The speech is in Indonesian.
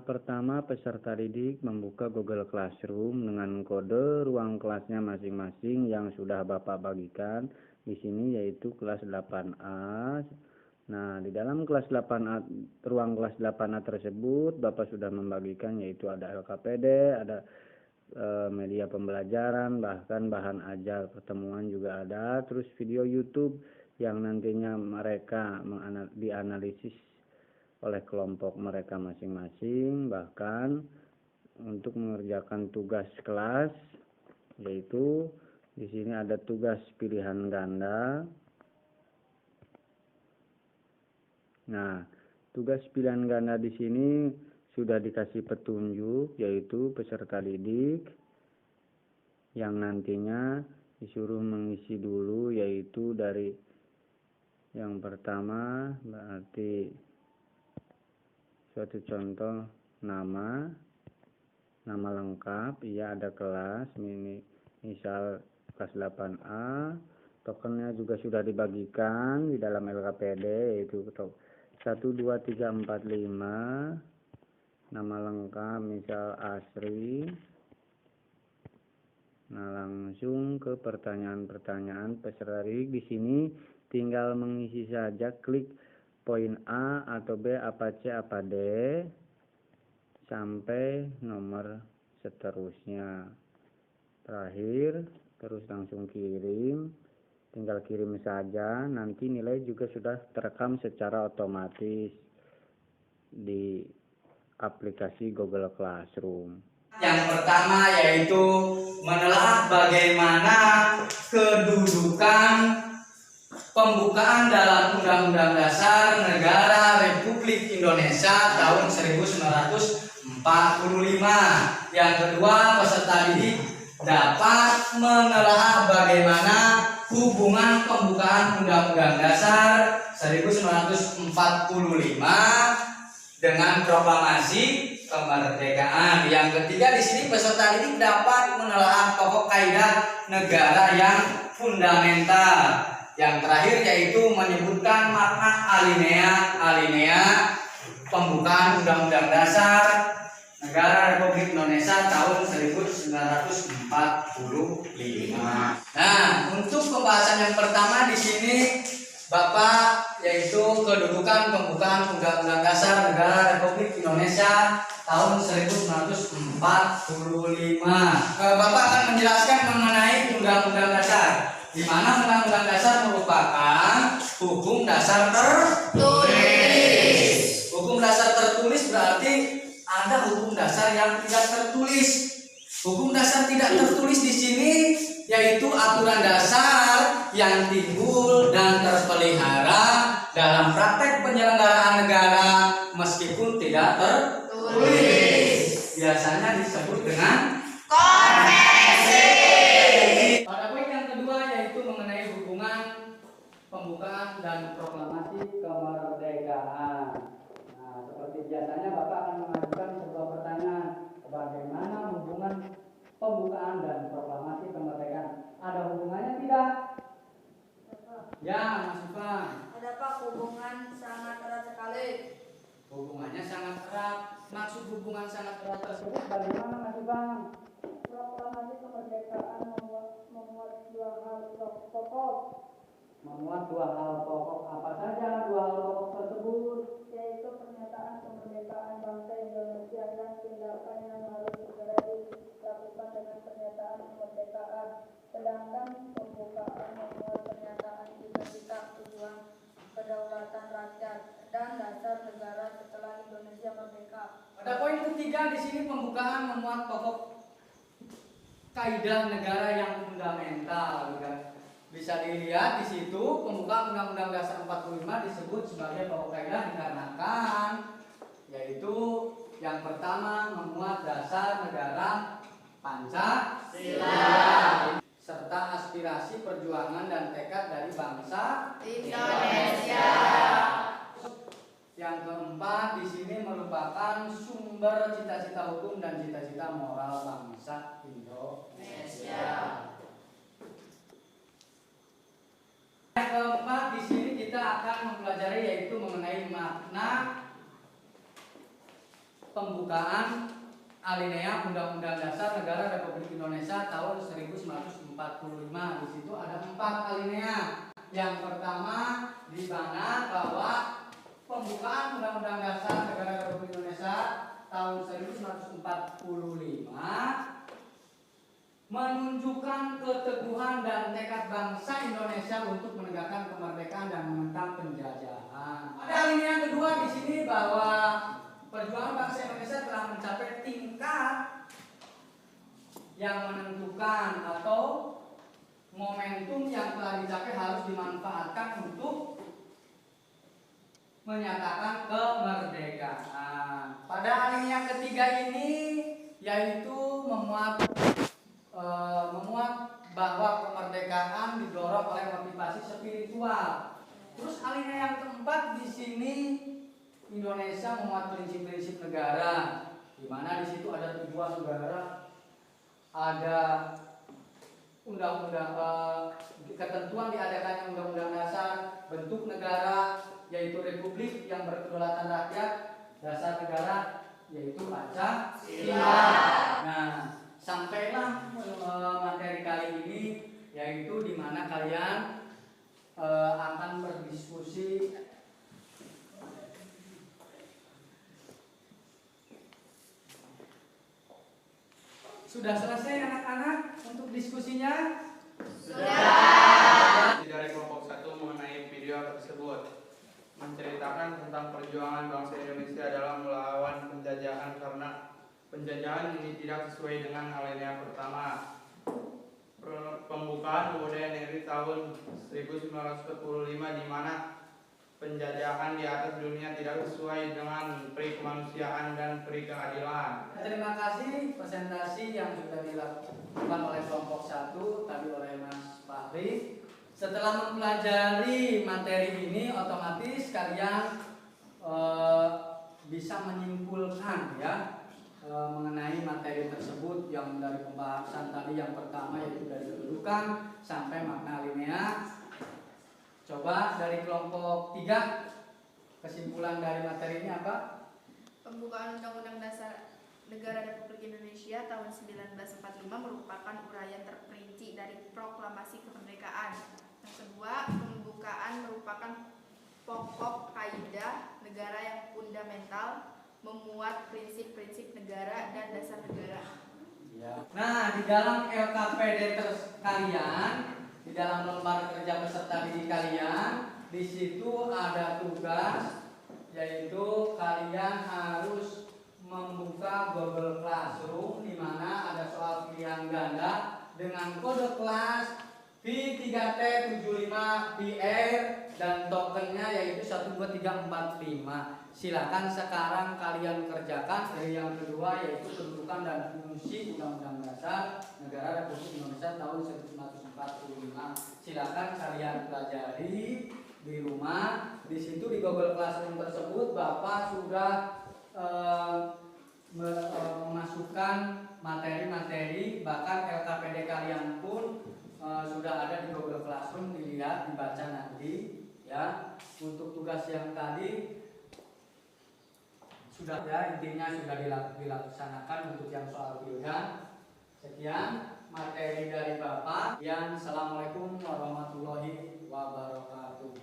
Tahap pertama, peserta didik membuka Google Classroom dengan kode ruang kelasnya masing-masing yang sudah Bapak bagikan di sini, yaitu kelas 8A. Nah, di dalam kelas 8A, ruang kelas 8A tersebut Bapak sudah membagikan, yaitu ada LKPD, ada media pembelajaran, bahkan bahan ajar pertemuan juga ada, terus video YouTube yang nantinya mereka dianalisis oleh kelompok mereka masing-masing, bahkan untuk mengerjakan tugas kelas, yaitu di sini ada tugas pilihan ganda. Nah, tugas pilihan ganda di sini sudah dikasih petunjuk, yaitu peserta didik yang nantinya disuruh mengisi dulu, yaitu dari yang pertama berarti suatu contoh nama lengkap, iya ada kelas, misal kelas 8A, tokennya juga sudah dibagikan di dalam LKPD, yaitu 1, 2, 3, 4, 5, nama lengkap misal Asri. Nah, langsung ke pertanyaan-pertanyaan peserta didik. Di sini tinggal mengisi saja, klik poin A atau B, apa C, apa D, sampai nomor seterusnya. Terakhir, terus langsung kirim. Tinggal kirim saja, nanti nilai juga sudah terekam secara otomatis di aplikasi Google Classroom. Yang pertama yaitu menelaah bagaimana kedudukan pembukaan dalam Undang-Undang Dasar Negara Republik Indonesia tahun 1945. Yang kedua, peserta didik dapat menelaah bagaimana hubungan pembukaan Undang-Undang Dasar 1945 dengan proklamasi kemerdekaan. Yang ketiga, di sini peserta didik dapat menelaah pokok kaidah negara yang fundamental. Yang terakhir yaitu menyebutkan makna alinea pembukaan Undang-Undang Dasar Negara Republik Indonesia tahun 1945. Nah, untuk pembahasan yang pertama di sini Bapak, yaitu kedudukan pembukaan Undang-Undang Dasar Negara Republik Indonesia tahun 1945. Bapak akan menjelaskan mengenai Undang-Undang Dasar, di mana Undang-Undang Dasar merupakan hukum dasar tertulis. Hukum dasar tertulis berarti ada hukum dasar yang tidak tertulis. Hukum dasar tidak tertulis di sini yaitu aturan dasar yang timbul dan terpelihara dalam praktek penyelenggaraan negara meskipun tidak tertulis. Biasanya disebut dengan konvensi. Pada poin yang kedua yaitu mengenai hubungan pembukaan dan proklamasi kemerdekaan. Nah, seperti biasanya Bapak akan mengajukan sebuah pertanyaan, bagaimana hubungan pembukaan dan proklamasi kemerdekaan? Ada hubungannya tidak? Ya, Mas Ivan. Ada Pak, hubungan sangat erat sekali. Hubungannya sangat erat. Maksud hubungan sangat erat tersebut bagaimana, Mas Ivan? Proklamasi kemerdekaan memuat dua hal pokok. Memuat dua hal pokok. Apa saja dua hal pokok tersebut? Yaitu pernyataan kemerdekaan bangsa Indonesia dan tindakan yang harus segera dilakukan dengan pernyataan kemerdekaan. Sedangkan pembukaan memuat pernyataan cita-cita, tujuan, kedaulatan rakyat dan dasar negara setelah Indonesia merdeka. Pada poin ketiga di sini pembukaan memuat pokok kaidah negara yang fundamental. Bisa dilihat di situ pembukaan Undang-Undang Dasar 45 disebut sebagai pokok kaidah dikarenakan yaitu yang pertama memuat dasar negara Pancasila serta aspirasi perjuangan dan tekad dari bangsa Indonesia. Yang keempat di sini merupakan sumber cita-cita hukum dan cita-cita moral bangsa Indonesia. Yang keempat di sini kita akan mempelajari yaitu mengenai makna pembukaan alinea Undang-Undang Dasar Negara Republik Indonesia tahun 1945. Di situ ada 4 alinea. Yang pertama di mana bahwa pembukaan Undang-Undang Dasar Negara Republik Indonesia tahun 1945 menunjukkan keteguhan dan tekad bangsa Indonesia untuk menegakkan kemerdekaan dan menentang penjajahan. Pada alinea kedua di sini bahwa perjuangan bangsa Indonesia telah mencapai tingkat yang menentukan atau momentum yang telah dicapai harus dimanfaatkan untuk menyatakan kemerdekaan. Pada alinea ketiga ini yaitu memuat bahwa kemerdekaan didorong oleh motivasi spiritual. Terus alinea yang keempat di sini Indonesia memuat prinsip-prinsip negara, di mana di situ ada tujuan negara, ada undang-undang ketentuan diadakannya undang-undang dasar, bentuk negara yaitu republik yang berkedaulatan rakyat, dasar negara yaitu Pancasila. Nah, sampailah materi kali ini yaitu di mana kalian akan berdiskusi Sudah selesai anak-anak untuk diskusinya? Sudah. Dari kelompok 1 mengenai video tersebut menceritakan tentang perjuangan bangsa Indonesia dalam melawan penjajahan karena penjajahan ini tidak sesuai dengan alinea pertama. Pembukaan UUD NRI tahun 1945 di mana penjajahan di atas dunia tidak sesuai dengan peri kemanusiaan dan peri keadilan. Terima kasih presentasi yang sudah dilakukan oleh kelompok 1 tadi oleh Mas Fahri. Setelah mempelajari materi ini, otomatis kalian bisa menyimpulkan ya mengenai materi tersebut yang dari pembahasan tadi yang pertama yaitu dari kedudukan sampai makna alinea. Coba dari kelompok 3 kesimpulan dari materi ini apa? Pembukaan Undang-Undang Dasar Negara Republik Indonesia tahun 1945 merupakan uraian terperinci dari Proklamasi Kemerdekaan. Yang kedua, pembukaan merupakan pokok kaidah negara yang fundamental, memuat prinsip-prinsip negara dan dasar negara. Ya. Nah, di dalam LKPD kalian, di dalam lembar kerja peserta didik kalian, di situ ada tugas yaitu kalian harus membuka Google Classroom di mana ada soal pilihan ganda dengan kode kelas V3T75PR dan tokennya yaitu 12345. Silakan sekarang kalian kerjakan. Dari yang kedua yaitu kedudukan dan fungsi Undang-Undang Dasar Negara Republik Indonesia tahun 1945. Silakan kalian pelajari di rumah. Di situ di Google Classroom tersebut Bapak sudah memasukkan materi-materi, bahkan LKPD kalian pun sudah ada di Google Classroom, dilihat, dibaca nanti ya. Untuk tugas yang tadi sudah ya, intinya sudah dilaksanakan untuk yang soal pilihan. Sekian materi dari Bapak. Assalamualaikum warahmatullahi wabarakatuh.